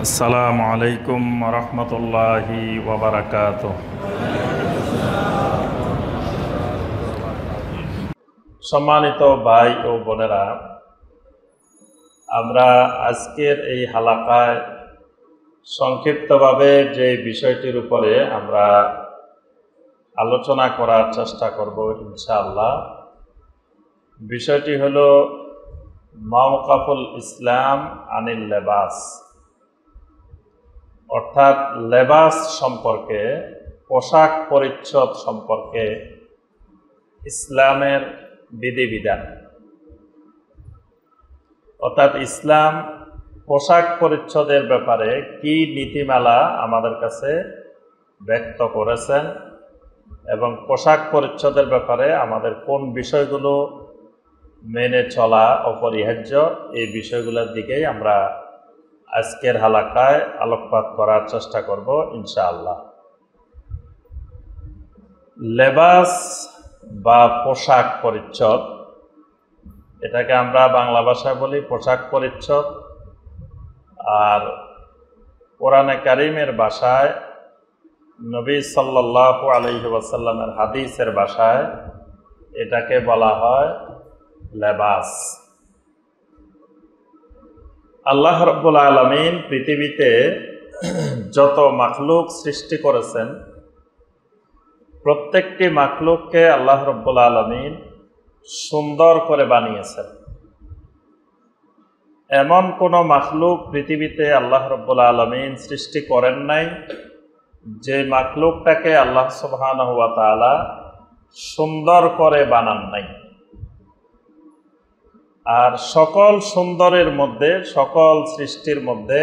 আসসালামু আলাইকুম রহমতুল্লাহি ওয়া বারাকাতুহু। সম্মানিত ভাই ও বোনেরা, আমরা আজকের এই হালাকায় সংক্ষিপ্তভাবে যে বিষয়টির উপরে আমরা আলোচনা করার চেষ্টা করব ইনশাআল্লাহ, বিষয়টি হলো মাওকাফুল ইসলাম আনিল লেবাস, অর্থাৎ লেবাস সম্পর্কে, পোশাক পরিচ্ছদ সম্পর্কে ইসলামের বিধিবিধান। অর্থাৎ ইসলাম পোশাক পরিচ্ছদের ব্যাপারে কি নীতিমালা আমাদের কাছে ব্যক্ত করেছেন এবং পোশাক পরিচ্ছদের ব্যাপারে আমাদের কোন বিষয়গুলো মেনে চলা অপরিহার্য, এই বিষয়গুলোর দিকেই আমরা আজকের হালাকায় আলোকপাত করার চেষ্টা করব ইনশাআল্লাহ। লেবাস বা পোশাক পরিচ্ছদ, এটাকে আমরা বাংলা ভাষায় বলি পোশাক পরিচ্ছদ, আর কোরআনে কারীমের ভাষায় নবী সাল্লাল্লাহু আলাইহি ওয়াসাল্লামের হাদিসের ভাষায় এটাকে বলা হয় লেবাস। আল্লাহ রাব্বুল আলামিন পৃথিবীতে যত মাখলুক সৃষ্টি করেছেন, প্রত্যেকটি মাখলুককে আল্লাহ রাব্বুল আলামিন সুন্দর করে বানিয়েছেন। এমন কোনো মাখলুক পৃথিবীতে আল্লাহ রাব্বুল আলামিন সৃষ্টি করেন নাই যে মাখলুকটাকে আল্লাহ সুবহানাহু ওয়া তাআলা সুন্দর করে বানান নাই। আর সকল সুন্দরের মধ্যে, সকল সৃষ্টির মধ্যে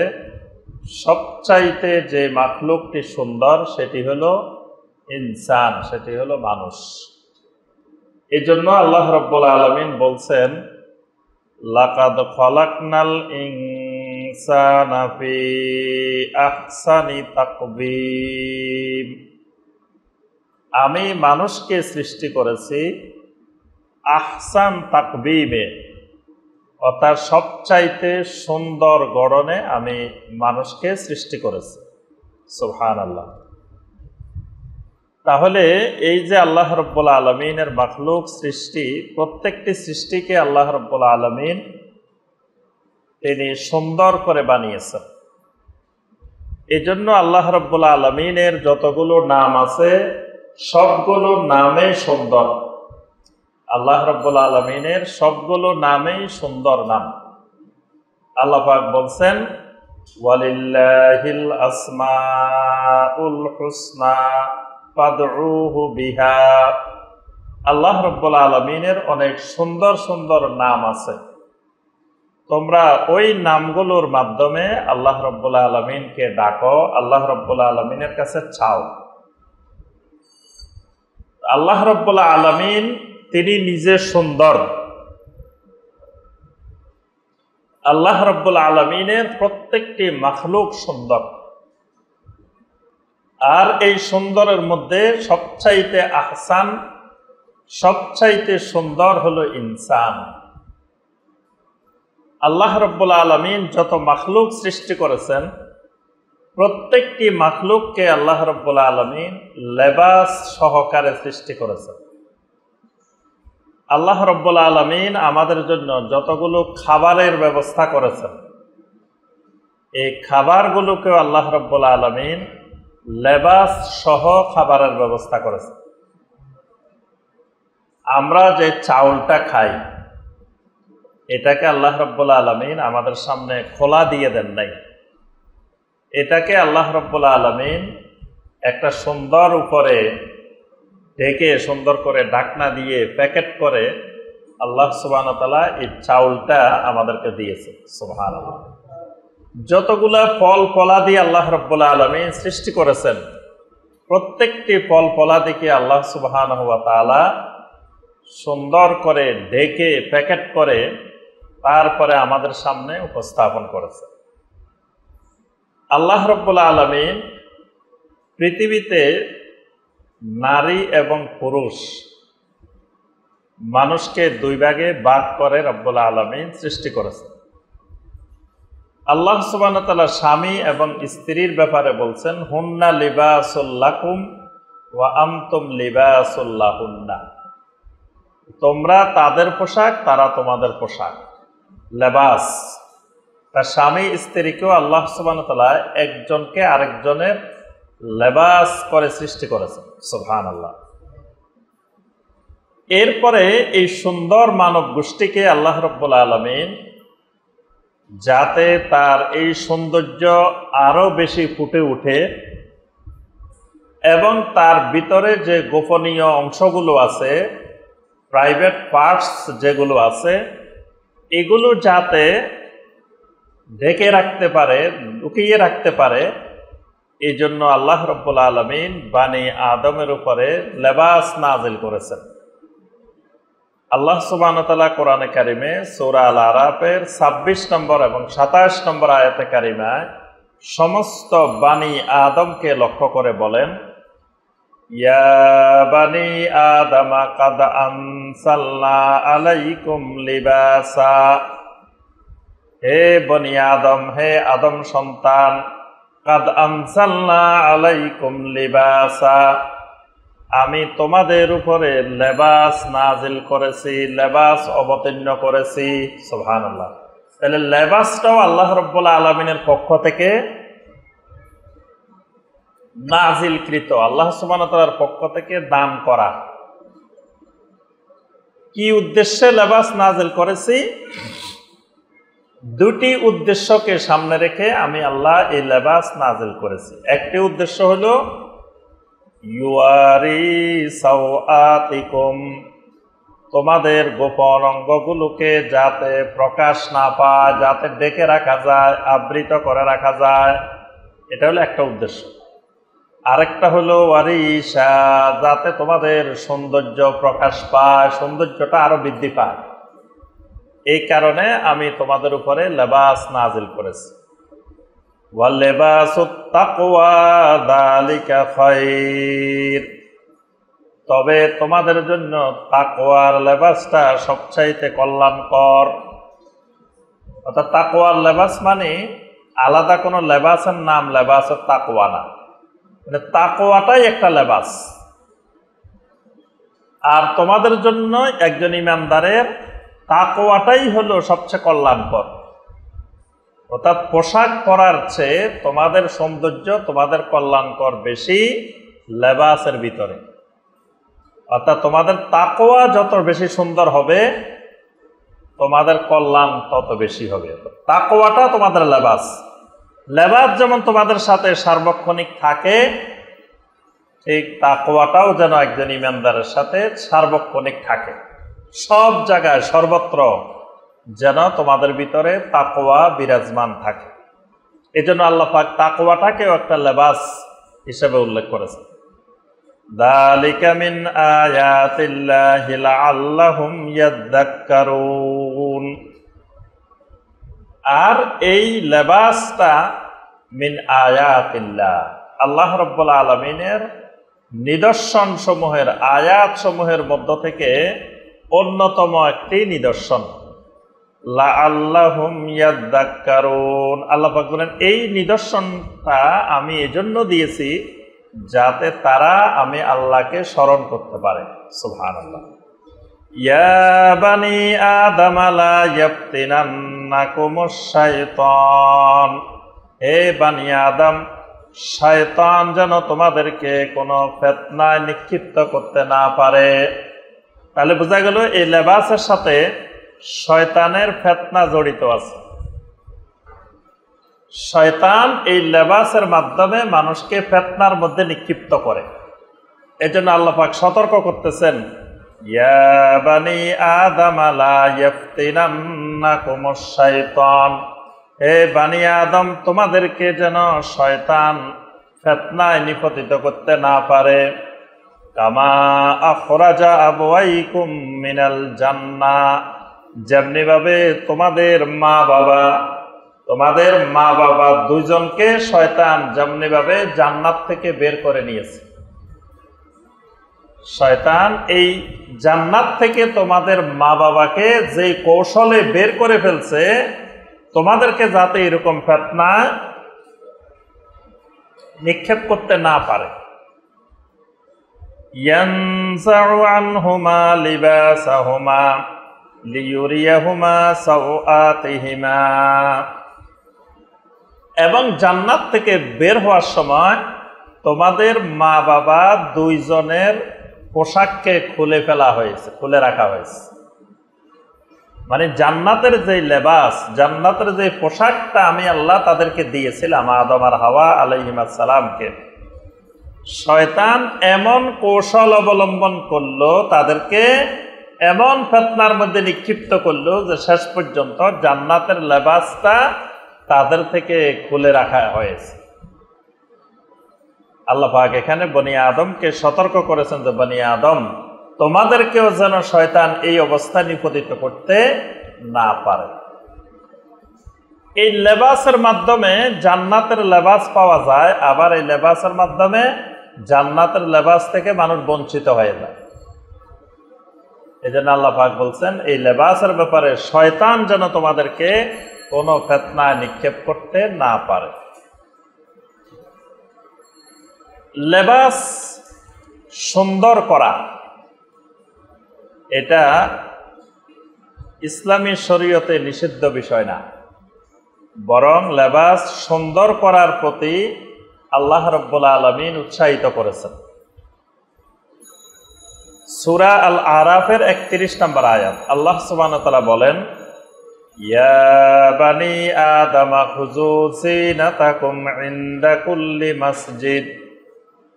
সবচাইতে যে মাখলুকটি সুন্দর সেটি হলো ইনসান, সেটি হলো মানুষ। এই জন্য আল্লাহ রাব্বুল আলামিন বলছেন, লাকাদ খালাকনাল ইনসানা ফি আহসানি তাকবীম, আমি মানুষকে সৃষ্টি করেছি আহসান তাকবীমে, অর্থাৎ সবচাইতে সুন্দর গড়নে আমি মানুষকে সৃষ্টি করেছি। সুবহানাল্লাহ। তাহলে এই যে আল্লাহ রাব্বুল আলামিনের মাখলুক সৃষ্টি, প্রত্যেকটি সৃষ্টিকে আল্লাহ রাব্বুল আলামিন তিনি সুন্দর করে বানিয়েছেন। এই জন্য আল্লাহ রাব্বুল আলামিনের যতগুলো নাম আছে সবগুলো নামেই সুন্দর। আল্লাহ রাব্বুল আলামিনের সবগুলো নামেই সুন্দর নাম। আল্লাহ পাক বলছেন, ওয়ালিল্লাহিল আসমাউল হুসনা ফাদউহু বিহা, আল্লাহ রাব্বুল আলামিনের অনেক সুন্দর সুন্দর নাম আছে, তোমরা ওই নামগুলোর মাধ্যমে আল্লাহ রাব্বুল আলামিনকে ডাকো, আল্লাহ রাব্বুল আলামিনের কাছে চাও। আল্লাহ রাব্বুল আলামিন তিনি নিজে সুন্দর। আল্লাহ রাব্বুল আলামিনের প্রত্যেকটি মাখলুক সুন্দর। আর এই সুন্দরের মধ্যে সবচাইতে আহসান, সবচাইতে সুন্দর হলো ইনসান। আল্লাহ রাব্বুল আলামিন যত মাখলুক সৃষ্টি করেছেন, প্রত্যেকটি মাখলুককে আল্লাহ রাব্বুল আলামিন লেবাস সহকারে সৃষ্টি করেছেন। আল্লাহ রাব্বুল আলামিন আমাদের জন্য যতগুলো খাবারের ব্যবস্থা করেছেন, এই খাবারগুলোকেও আল্লাহ রাব্বুল আলামিন লেবাস সহ খাবারের ব্যবস্থা করেছেন। আমরা যে চাউলটা খাই, এটাকে আল্লাহ রাব্বুল আলামিন আমাদের সামনে খোলা দিয়ে দেন নাই। এটাকে আল্লাহ রাব্বুল আলামিন একটা সুন্দর উপরে ঢেকে, সুন্দর করে ঢাকনা দিয়ে প্যাকেট করে আল্লাহ সুবহানাহু ওয়া তাআলা এই চাউলটা আমাদেরকে দিয়েছে। সুবহানাল্লাহ। যতগুলা ফল ফলাদি আল্লাহ রাব্বুল আলামিন সৃষ্টি করেছেন, প্রত্যেকটি ফল ফলাদিকে আল্লাহ সুবহানাহু ওয়া তাআলা সুন্দর করে ঢেকে প্যাকেট করে তারপরে আমাদের সামনে উপস্থাপন করেছে। আল্লাহ রাব্বুল আলামিন পৃথিবীতে নারী এবং পুরুষ মানুষকে দুই ভাগে ভাগ করে রব্বুল আলামিন সৃষ্টি করেছেন। আল্লাহ সুবহানাহু ওয়া তাআলা স্বামী এবং স্ত্রীর ব্যাপারে বলছেন, হুন্না লিবাসুল লাকুম ওয়া আনতুম লিবাসুল লাহুন্না। তোমরা তাদের পোশাক, তারা তোমাদের পোশাক, লেবাস। তার স্বামী স্ত্রীকেও আল্লাহ সুবহানাহু ওয়া তাআলা একজনকে আরেকজনের লেবাস করে সৃষ্টি করেছেন। সুবহানাল্লাহ। এরপরে এই সুন্দর মানব গোষ্ঠীকে আল্লাহ রাব্বুল আলামিন যাতে তার এই সৌন্দর্য আরো বেশি ফুটে ওঠে এবং তার ভিতরে যে গোপনীয় অংশগুলো আছে, প্রাইভেট পার্টস যেগুলো আছে, এগুলো যাতে ঢেকে রাখতে পারে, লুকিয়ে রাখতে পারে, এই জন্য আল্লাহ রাব্বুল আলামিন বানি আদমের উপরে লেবাস নাজিল করেছেন। আল্লাহ সুবহানাহু ওয়া তাআলা কোরআনে কারিমে সূরা আল আরাফের ২৬ নম্বর এবং ২৭ নম্বর আয়াতে কারিমায় সমস্ত বানি আদমকে লক্ষ্য করে বলেন, ইয়া বানি আদম কাদ আনসালনা আলাইকুম লিবাসা। হে বনি আদম, হে আদম সন্তান, কাদ আনসালনা আলাইকুম লিবাসা, আমি তোমাদের উপরে লেবাস নাজিল করেছি, লেবাস অবতীর্ণ করেছি। সুবহানাল্লাহ। তাহলে লেবাসটাও আল্লাহ রাব্বুল আলামিনের পক্ষ থেকে নাজিলকৃত, আল্লাহ সুবহানাহু ওয়া তাআলার পক্ষ থেকে দান করা। কি উদ্দেশ্যে লেবাস নাজিল করেছি? দুটি উদ্দেশ্যকে সামনে রেখে আমি আল্লাহ এই লেবাস নাজিল করেছি। একটি উদ্দেশ্য হলো ইউয়ারি সাওআতিকুম, তোমাদের গোপন অঙ্গগুলোকে যাতে প্রকাশ না পায়, যাতে ঢেকে রাখা যায়, আবৃত করে রাখা যায়, এটা হলো একটা উদ্দেশ্য। আরেকটা হলো ওয়ারিসা, যাতে তোমাদের সৌন্দর্য প্রকাশ পায়, সৌন্দর্যটা আরো বৃদ্ধি পায়। এই কারণে আমি তোমাদের উপরে লেবাস নাজিল করেছি। ওয়ালিবাসুত তাকওয়া যালিকা খায়র, তবে তোমাদের জন্য তাকওয়ার লেবাসটা সবচাইতে কল্যাণকর। অর্থাৎ তাকওয়ার লেবাস মানে আলাদা কোনো লেবাসের নাম লেবাসুত তাকওয়া না, মানে তাকওয়াটাই একটা লেবাস। আর তোমাদের জন্য একজন ইমানদারের তাকওয়াটাই হলো সবচেয়ে কল্যাণকর। অর্থাৎ পোশাক পরার চেয়ে তোমাদের সৌন্দর্য, তোমাদের কল্যাণকর বেশি লেবাসের ভিতরে। অর্থাৎ তোমাদের তাকওয়া যত বেশি সুন্দর হবে, তোমাদের কল্যাণ তত বেশি হবে। তাকওয়াটা তোমাদের লেবাস। লেবাস যেমন তোমাদের সাথে সার্বক্ষণিক থাকে, ঠিক তাকওয়াটাও যেন একজন ইমানদারের সাথে সার্বক্ষণিক থাকে। সব জায়গায় সর্বত্র যেন তোমাদের ভিতরে তাকওয়া বিরাজমান থাকে। এই জন্য আল্লাহ পাক তাকওয়াটাকেও একটা লেবাস হিসেবে উল্লেখ করেছেন। যালিকা মিন আয়াতিল্লাহি লাআল্লাহুম ইয়াযাক্কারুন। আর এই লেবাসটা মিন আয়াতিল্লাহ, আল্লাহ রাব্বুল আলামিনের নিদর্শন সমূহের, আয়াত সমূহের মধ্য থেকে অন্যতম একটি নিদর্শন। লাআল্লাহুম ইয়াযাক্কারুন, আল্লাহ পাক বলেন এই নিদর্শনটা আমি এজন্য দিয়েছি যাতে তারা আমি আল্লাহকে স্মরণ করতে পারে। সুবহানাল্লাহ। ইয়া বানি আদম লা ইয়াফতিনান্নাকুমুশ শাইতান, হে বানি আদম, শয়তান যেন তোমাদেরকে কোনো ফিতনায় নিক্ষিপ্ত করতে না পারে। তাহলে বোঝা গেল এই লেবাসের সাথে শয়তানের ফিতনা জড়িত আছে। শয়তান এই লেবাসের মাধ্যমে মানুষকে ফিতনার মধ্যে নিক্ষিপ্ত করে। এজন্য আল্লাহ পাক সতর্ক করতেছেন, ইয়া বানি আদম লা ইয়াফতিনান্নাকুমুশ শাইতান, হে বানি আদম, তোমাদেরকে যেন শয়তান ফিতনায় নিপতিত করতে না পারে। কামা আখরাজা আবওয়াইকুম মিনাল জান্নাহ, যেমনি ভাবে তোমাদের মা বাবা দুইজনকে শয়তান যেমনি ভাবে জান্নাত থেকে বের করে নিয়েছে। শয়তান এই জান্নাত থেকে তোমাদের মা বাবাকে যে কৌশলে বের করে ফেলছে, তোমাদেরকে যাতে এরকম ফিতনা নিক্ষেপ করতে না পারে। ইয়ানজাউ আনহুমা লিবাসাহুমা লিয়ুরিয়াহুমা সাওআতিহিমা, এবং জান্নাত থেকে বের হওয়ার সময় তোমাদের মা বাবা দুইজনের পোশাককে খুলে ফেলা হয়েছে, খুলে রাখা হয়েছে। মানে জান্নাতের যে লেবাস, জান্নাতের যে পোশাকটা আমি আল্লাহ তাদেরকে দিয়েছিলাম আদম আর হাওয়া আলাইহিস সালামকে, শয়তান এমন কৌশল অবলম্বন করলো, তাদেরকে এমন ফিতনার মধ্যে নিক্ষিপ্ত করলো যে শেষ পর্যন্ত জান্নাতের লেবাসটা তাদের থেকে খুলে রাখা হয়েছে। আল্লাহ পাক এখানে বনি আদমকে সতর্ক করেছেন যে বনি আদম, তোমাদেরকেও যেন শয়তান এই অবস্থা নিপতিত করতে না পারে। এই লেবাসের মাধ্যমে জান্নাতের লেবাস পাওয়া যায়, আবার এই লেবাসের মাধ্যমে জান্নাতের লেবাস থেকে মানুষ বঞ্চিত হয়ে যায়। এই জন্য আল্লাহ পাক বলছেন এই লেবাসের ব্যাপারে শয়তান যেন তোমাদেরকে কোনো ফিতনায় নিক্ষেপ করতে না পারে। লেবাস সুন্দর করা এটা ইসলামী শরীয়তে নিষিদ্ধ বিষয় না, বরং লেবাস সুন্দর করার প্রতি আল্লাহ রাব্বুল আলামিন উৎসাহিত করেছেন। সূরা আল আরাফের 31 নম্বর আয়াত আল্লাহ সুবহানাহু ওয়া তাআলা বলেন, ইয়া বানি আদম খুযু যিনাতাকুম ইনদা কুল্লি মাসজিদ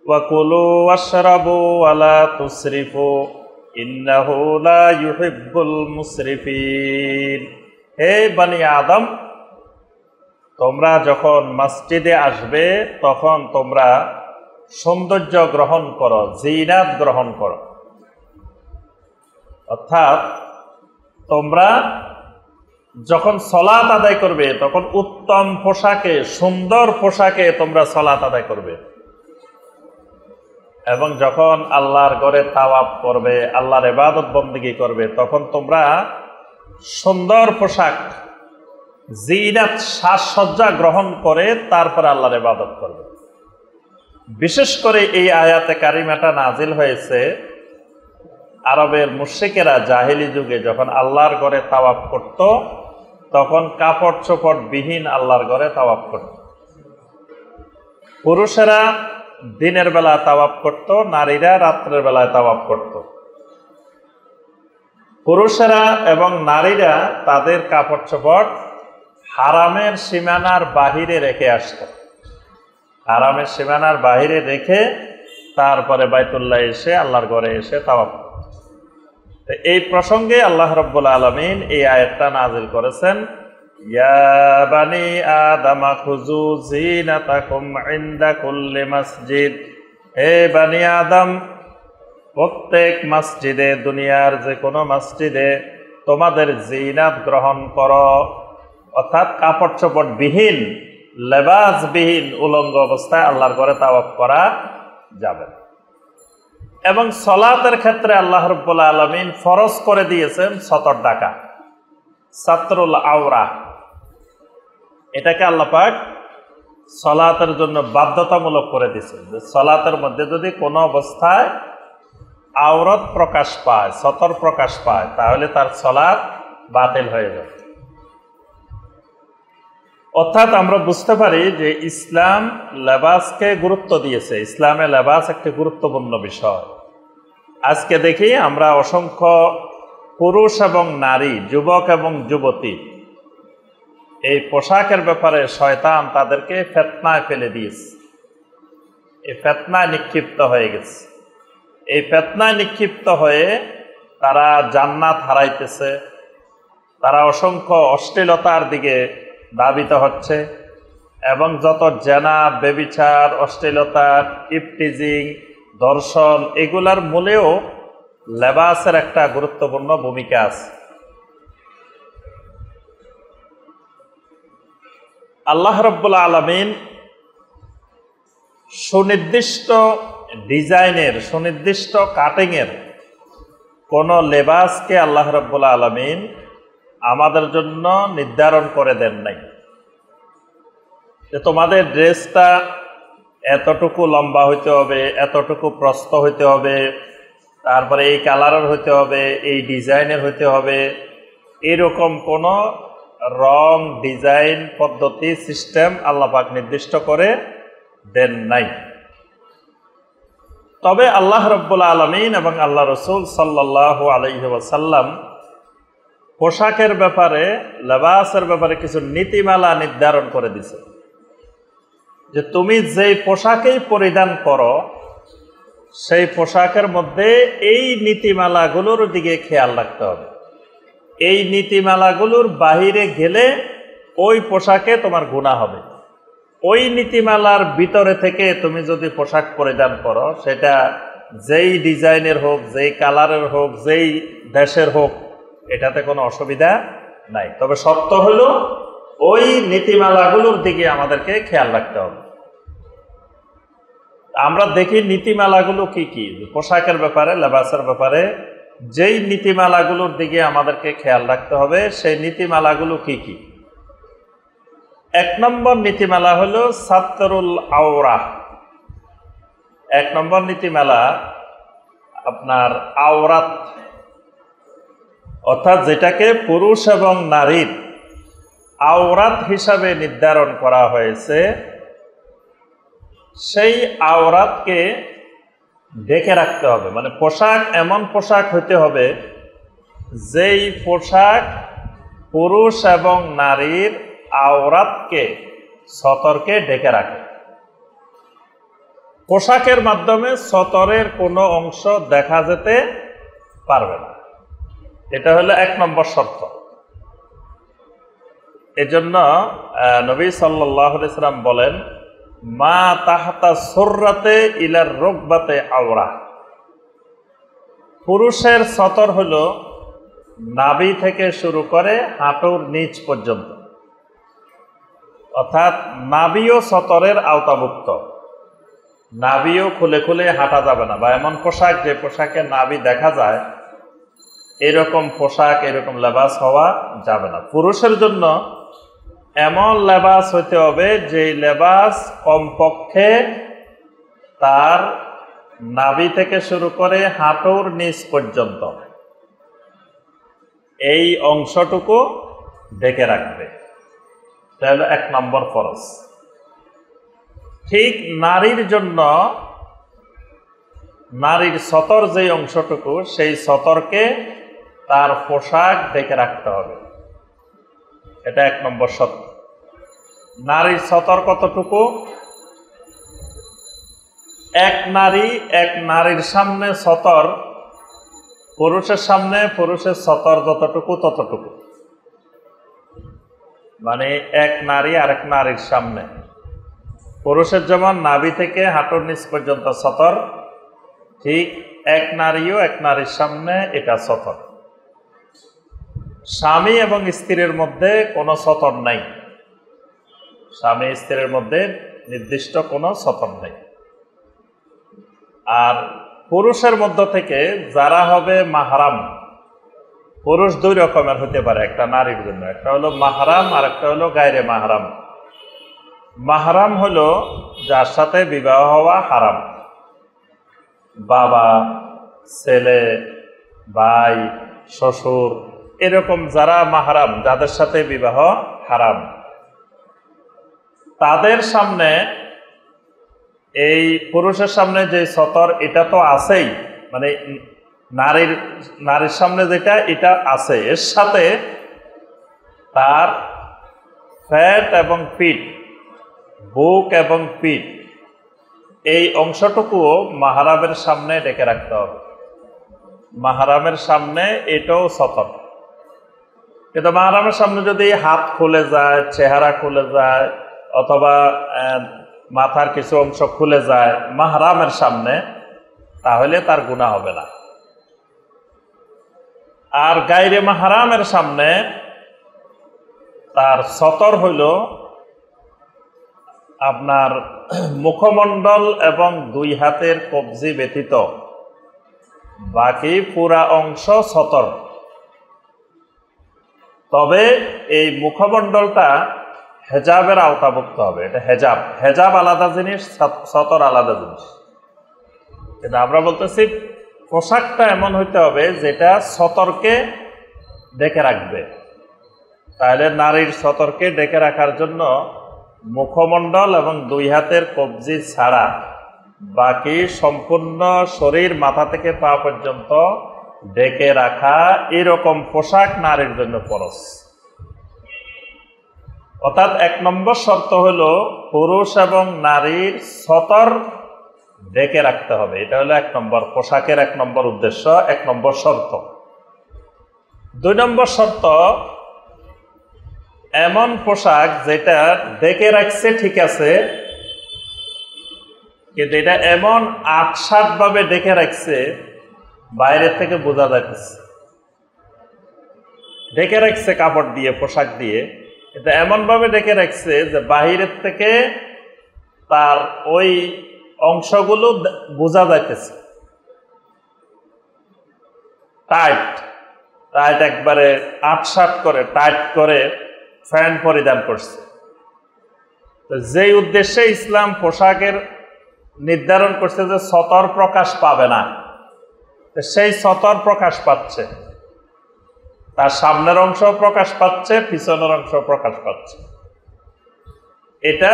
ওয়া কুলু ওয়াশরাবু ওয়া লা তুসরিফু ইন্নাহু লা ইউহিব্বুল মুসরিফিন। হে বনি আদম, তোমরা যখন মসজিদে আসবে তখন তোমরা সৌন্দর্য গ্রহণ করো, জিনাত গ্রহণ করো। অর্থাৎ তোমরা যখন সালাত আদায় করবে তখন উত্তম পোশাকে, সুন্দর পোশাকে তোমরা সালাত আদায় করবে, এবং যখন আল্লাহর ঘরে তাওয়াফ করবে, আল্লাহর ইবাদত বন্দেগী করবে, তখন তোমরা সুন্দর পোশাক, জিনাত, সাজসজ্জা গ্রহণ করে তারপরে আল্লাহর ইবাদত করবে। বিশেষ করে এই আয়াতে কারিমাটা নাজিল হয়েছে আরবের মুশরিকেরা জাহেলি যুগে যখন আল্লাহর ঘরে তাওয়াফ করত, তখন কাপড় চোপড় বিহীন আল্লাহর ঘরে তাওয়াফ করত। পুরুষেরা দিনের বেলা তাওয়াফ করত, নারীরা রাত্রের বেলায় তাওয়াফ করত। পুরুষেরা এবং নারীরা তাদের কাপড় চোপড় হারামের সীমানার বাহিরে রেখে আসত, হারামের সীমানার বাহিরে রেখে তারপরে বাইতুল্লাহ এসে আল্লাহর ঘরে এসে তাওয়াফ। এই প্রসঙ্গে আল্লাহ রাব্বুল আলামিন এই আয়াতটা নাযিল করেছেন, ইয়া বানি আদম খুযু যিনাতাকুম ইনদা কুল্লি মসজিদ। হে বনি আদম, প্রত্যেক মসজিদে, দুনিয়ার যে কোনো মসজিদে তোমাদের জিনাত গ্রহণ করো, অর্থাৎ কাপড় চোপড় বিহীন, লেবাস বিহীন, উলঙ্গ অবস্থায় আল্লাহর ঘরে তাওয়াফ করা যাবে। এবং সালাতের ক্ষেত্রে আল্লাহ রাব্বুল আলামিন ফরজ করে দিয়েছেন সতর ঢাকা, সাতরুল আওরা। এটাকে আল্লাহ পাক সালাতের জন্য বাধ্যতামূলক করে দিয়েছেন যে সালাতের মধ্যে যদি কোনো অবস্থায় আওরত প্রকাশ পায়, সতর প্রকাশ পায়, তাহলে তার সালাত বাতিল হয়ে যায়। অর্থাৎ আমরা বুঝতে পারি যে ইসলাম লেবাসকে গুরুত্ব দিয়েছে, ইসলামে লেবাস একটি গুরুত্বপূর্ণ বিষয়। আজকে দেখি আমরা অসংখ্য পুরুষ এবং নারী, যুবক এবং যুবতী, এই পোশাকের ব্যাপারে শয়তান তাদেরকে ফিতনায় ফেলে দিয়েছে, এই ফিতনায় নিক্ষিপ্ত হয়ে গেছে। এই ফিতনায় নিক্ষিপ্ত হয়ে তারা জান্নাত হারাইতেছে, তারা অসংখ্য অশ্লীলতার দিকে ধাবিত হচ্ছে, এবং যত জেনা, ব্যভিচার, অশ্লীলতা, ইফটিজিং, ধর্ষণ, এগুলার মূলেও লেবাসের একটা গুরুত্বপূর্ণ ভূমিকা আছে। আল্লাহ রাব্বুল আলামিন সুনির্দিষ্ট ডিজাইনের, সুনির্দিষ্ট কাটিংয়ের কোন লেবাসকে আল্লাহ রাব্বুল আলামিন আমাদের জন্য নির্ধারণ করে দেন নাই যে তোমাদের ড্রেসটা এতটুকু লম্বা হইতে হবে, এতটুকু প্রস্থ হইতে হবে, তারপরে এই কালারের হইতে হবে, এই ডিজাইনের হইতে হবে, এরকম কোনো রং ডিজাইন পদ্ধতি সিস্টেম আল্লাহ পাক নির্দিষ্ট করে দেন নাই। তবে আল্লাহ রাব্বুল আলামিন এবং আল্লাহ রাসূল সাল্লাল্লাহু আলাইহি ওয়াসাল্লাম পোশাকের ব্যাপারে, লেবাসের ব্যাপারে কিছু নীতিমালা নির্ধারণ করে দিয়েছে যে তুমি যেই পোশাকেই পরিধান করো সেই পোশাকের মধ্যে এই নীতিমালাগুলোর দিকে খেয়াল রাখতে হবে। এই নীতিমালাগুলোর বাহিরে গেলে ওই পোশাকে তোমার গুনাহ হবে। ওই নীতিমালার ভিতরে থেকে তুমি যদি পোশাক পরিধান করো, সেটা যেই ডিজাইনের হোক, যেই কালারের হোক, যেই দেশের হোক, এটাতে কোনো অসুবিধা নাই। তবে সত্য হলো ওই নীতিমালাগুলোর দিকে আমাদেরকে খেয়াল রাখতে হবে। আমরা দেখি নীতিমালাগুলো কি কি পোশাকের ব্যাপারে, লেবাসের ব্যাপারে যেই নীতিমালাগুলোর দিকে আমাদেরকে খেয়াল রাখতে হবে, সেই নীতিমালাগুলো কি কি। 1 নম্বর নীতিমালা হলো সাতরুল আওরা। 1 নম্বর নীতিমালা আপনার আওরাত, অর্থাৎ যেটাকে পুরুষ এবং নারীর আওরাত হিসাবে নির্ধারণ করা হয়েছে, সেই আওরাতকে ঢেকে রাখতে হবে। মানে পোশাক এমন পোশাক হইতে হবে যেই পোশাক পুরুষ এবং নারীর আওরাতকে, সতরকে ঢেকে রাখে। পোশাকের মাধ্যমে সতরের কোনো অংশ দেখা যেতে পারবে না। এটা হলো 1 নম্বর শর্ত। এজন্য নবী সাল্লাল্লাহু আলাইহি সাল্লাম বলেন, মা তাহতা সুররাতে ইলার রুকবাতে আওরা। পুরুষের সতর হলো নাভি থেকে শুরু করে হাঁটুর নিচ পর্যন্ত, অর্থাৎ নাভিও সতরের আওতাভুক্ত। নাভিও খুলে খুলে হাঁটা যাবে না, বা এমন পোশাক যে পোশাকে নাভি দেখা যায় এরকম পোশাক, এরকম লেবাস হওয়া যাবে না। পুরুষের জন্য এমন লেবাস হইতে হবে যে লেবাস কমপক্ষে তার নাভি থেকে শুরু করে হাঁটুর নিচ পর্যন্ত এই অংশটুকু ঢেকে রাখবে। এটা হলো 1 নম্বর ফরজ। ঠিক নারীর জন্য নারীর সতর যে অংশটুকু, সেই সতরকে তার পোশাক ঢেকে রাখতে হবে। এটা 1 নম্বর শর্ত। নারীর সতর কতটুকু? এক নারীর সামনে সতর, পুরুষের সামনে পুরুষের সতর যতটুকু ততটুকু। মানে এক নারী আরেক নারীর সামনে, পুরুষের যেমন নাভি থেকে হাঁটুর নিচ পর্যন্ত সতর, ঠিক এক নারীও এক নারীর সামনে এটা সতর। স্বামী এবং স্ত্রীর মধ্যে কোনো সতর নাই। স্বামী স্ত্রীর মধ্যে নির্দিষ্ট কোনো সতর নেই। আর পুরুষের মধ্য থেকে যারা হবে মাহরাম, পুরুষ 2 রকমের হতে পারে একটা নারীর জন্য। একটা হলো মাহরাম আর একটা হলো গায়রে মাহরাম। মাহরাম হলো যার সাথে বিবাহ হওয়া হারাম, বাবা, ছেলে, ভাই, শ্বশুর, এরকম যারা মাহরাম, যাদের সাথে বিবাহ হারাম, তাদের সামনে এই পুরুষের সামনে যে সতর এটা তো আছেই, মানে নারীর সামনে যেটা এটা আছে, এর সাথে তার ফ্যাট এবং পিঠ, বুক এবং পিঠ, এই অংশটুকুও মাহরামের সামনে ডেকে রাখতে হবে। মাহরামের সামনে এটাও সতর। কিন্তু মাহরামের সামনে যদি হাত খুলে যায়, চেহারা খুলে যায়, অথবা মাথার কিছু অংশ খুলে যায় মাহরামের সামনে, তাহলে তার গুনাহ হবে না। আর গায়রে মাহরামের সামনে তার সতর হইল আপনার মুখমণ্ডল এবং 2 হাতের কবজি ব্যতীত বাকি পুরা অংশ সতর। তবে এই মুখমণ্ডলটা হেজাবের আওতাভুক্ত হবে। এটা হেজাব, হেজাব আলাদা জিনিস, সতর আলাদা জিনিস। কিন্তু আমরা বলতেছি পোশাকটা এমন হইতে হবে যেটা সতরকে ডেকে রাখবে। তাহলে নারীর সতরকে ডেকে রাখার জন্য মুখমণ্ডল এবং দুই হাতের কবজি ছাড়া বাকি সম্পূর্ণ শরীর মাথা থেকে পা পর্যন্ত ডেকে রাখা এরকম পোশাক নারীর জন্য ফরজ। অর্থাৎ 1 নম্বর শর্ত হলো পুরুষ এবং নারীর সতর ডেকে রাখতে হবে। এটা হলো 1 নম্বর পোশাকের 1 নম্বর উদ্দেশ্য, 1 নম্বর শর্ত। 2 নম্বর শর্ত, এমন পোশাক যেটা ডেকে রাখছে ঠিক আছে, কিন্তু এটা এমন ৮-৭ ভাবে ডেকে রাখছে বাইরের থেকে বোঝা যাচ্ছে। ডেকে রাখছে কাপড় দিয়ে, পোশাক দিয়ে, এটা এমন ভাবে ডেকে রাখছে যে বাহিরের থেকে তার ওই অংশগুলো বোঝা যাইতেছে। টাইট টাইট একবারে ৮-৭ করে টাইট করে ফ্যান পরিধান করছে। তো যেই উদ্দেশ্যে ইসলাম পোশাকের নির্ধারণ করছে যে সতর প্রকাশ পাবে না, সেই সতর প্রকাশ পাচ্ছে, তার সামনের অংশ প্রকাশ পাচ্ছে, পিছনের অংশ প্রকাশ পাচ্ছে। এটা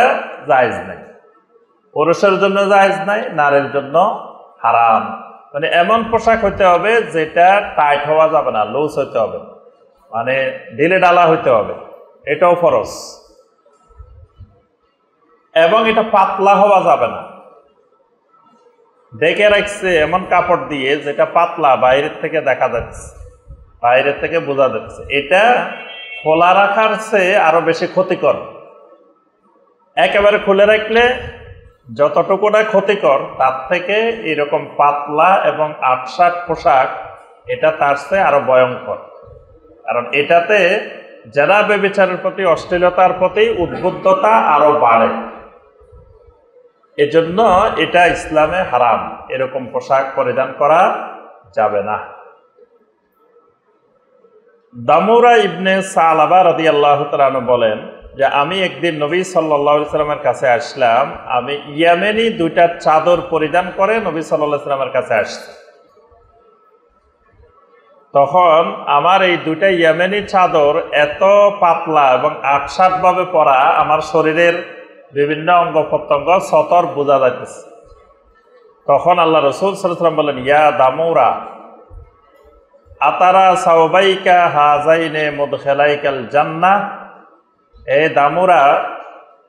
জায়েজ নাই, পুরুষের জন্য জায়েজ নাই, নারীর জন্য হারাম। মানে এমন পোশাক হইতে হবে যেটা টাইট হওয়া যাবে না, লুজ হইতে হবে, মানে ঢিলে ডালা হইতে হবে, এটাও ফরজ। এবং এটা পাতলা হওয়া যাবে না। ডেকে রাখছে এমন কাপড় দিয়ে যেটা পাতলা, বাইরের থেকে দেখা যাচ্ছে, বাইরের থেকে বোঝা যাচ্ছে, এটা খোলা রাখার চেয়ে আরো বেশি ক্ষতিকর। একেবারে খুলে রাখলে যতটুকুটা ক্ষতিকর, তার থেকে এরকম পাতলা এবং ৮-৭ পোশাক এটা তার চেয়ে আরো ভয়ঙ্কর। কারণ এটাতে যারা ব্যভিচারের প্রতি, অশ্লীলতার প্রতি উদ্বুদ্ধতা আরো বাড়ে। এজন্য এটা ইসলামে হারাম, এরকম পোশাক পরিধান করা যাবে না। দামুরা ইবনে সালাবা রাদিয়াল্লাহু তাআলা আনহু বলেন যে আমি একদিন নবী সাল্লাল্লাহু আলাইহি সাল্লামের কাছে আসলাম। আমি ইয়েমেনি 2টা চাদর পরিধান করে নবী সাল্লাল্লাহু আলাইহি সাল্লামের কাছে আসছি। তখন আমার এই 2টা ইয়েমেনি চাদর এত পাতলা এবং ৮-৭ ভাবে পরা, আমার শরীরের বিভিন্ন অঙ্গ প্রত্যঙ্গ সতর বোঝা যাইতেছে। তখন আল্লাহ রাসূল সাল্লাল্লাহু আলাইহি ওয়াসাল্লাম বলেন, ইয়া দামুরা আতারা সাওবাইকা হাযাইনে মুদখিলাইকাল জান্নাহ, এ দামুরা,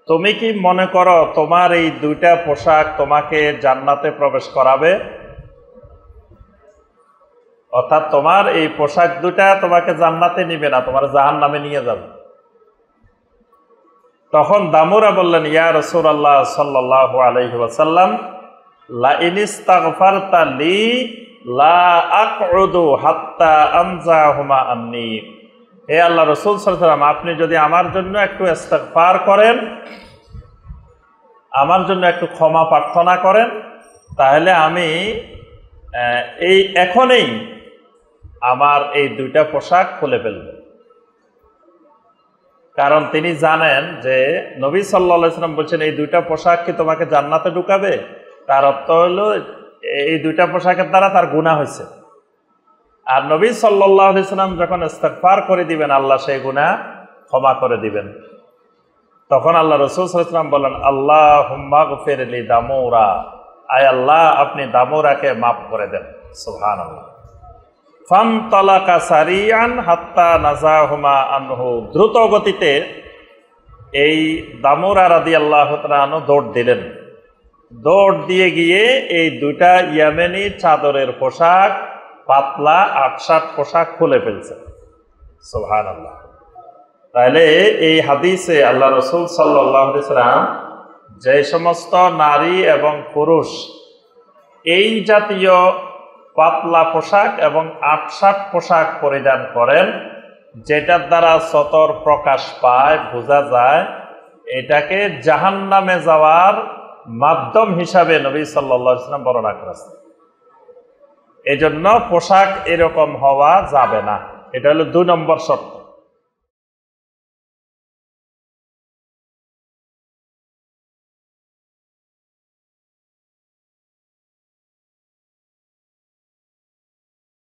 তুমি কি মনে করো তোমার এই 2টা পোশাক তোমাকে জান্নাতে প্রবেশ করাবে? অর্থাৎ তোমার এই পোশাক 2টা তোমাকে জান্নাতে নিবে না, তোমার জাহান্নামে নিয়ে যাবে। তখন দামুরা বললেন, ইয়া রাসূলুল্লাহ সাল্লাল্লাহু আলাইহি ওয়াসাল্লাম, লা ইনিস্তাগফারতা লি লা আকউদু হাত্তা আমজাহুমা আন্নি। হে আল্লাহ রাসূল সাল্লাল্লাহু আলাইহি ওয়াসাল্লাম, আপনি যদি আমার জন্য একটু ইস্তিগফার করেন, আমার জন্য একটু ক্ষমা প্রার্থনা করেন, তাহলে আমি এই এখনই আমার এই 2টা পোশাক খুলে ফেলব। কারণ তিনি জানেন যে নবী সাল্লাল্লাহু আলাইহি ওয়াসাল্লাম বলছেন এই 2টা পোশাক কি তোমাকে জান্নাতে ঢুকাবে, তার অর্থ হলো এই 2টা পোশাকের দ্বারা তার গুনাহ হয়েছে। আর নবী সাল্লাল্লাহু আলাইহি ওয়াসাল্লাম যখন ইস্তিগফার করে দিবেন, আল্লাহ সেই গুনাহ ক্ষমা করে দিবেন। তখন আল্লাহ রাসূল সাল্লাল্লাহু আলাইহি ওয়াসাল্লাম বলেন, আল্লাহুম্মা গফির লি দামুরা, আয় আল্লাহ আপনি দামুরাকে মাফ করে দেন। সুবহানাল্লাহ। ফানতালাকা সারিয়ান হাত্তা নাজাহুমা আনহু, দ্রুত গতিতে এই দামুরা রাদিয়াল্লাহু তাআলা আনহু দৌড় দিলেন। দৌড় দিয়ে গিয়ে এই 2টা ইয়েমেনি চাদরের পোশাক, পাতলা ৮-৭ পোশাক খুলে ফেলছে। সুবহানাল্লাহ। তাহলে এই হাদিসে আল্লাহ রাসূল সাল্লাল্লাহু আলাইহি ওয়াসাল্লাম যে সমস্ত নারী এবং পুরুষ এই জাতীয় পাতলা পোশাক এবং ৮-৭ পোশাক পরিধান করেন, যেটার দ্বারা সতর প্রকাশ পায়, বোঝা যায়, এটাকে জাহান্নামে যাওয়ার মাধ্যম হিসাবে নবী সাল্লাল্লাহু আলাইহি ওয়াসাল্লাম বর্ণনা করেছেন। এজন্য পোশাক এরকম হওয়া যাবে না। এটা হলো 2 নম্বর শর্ত।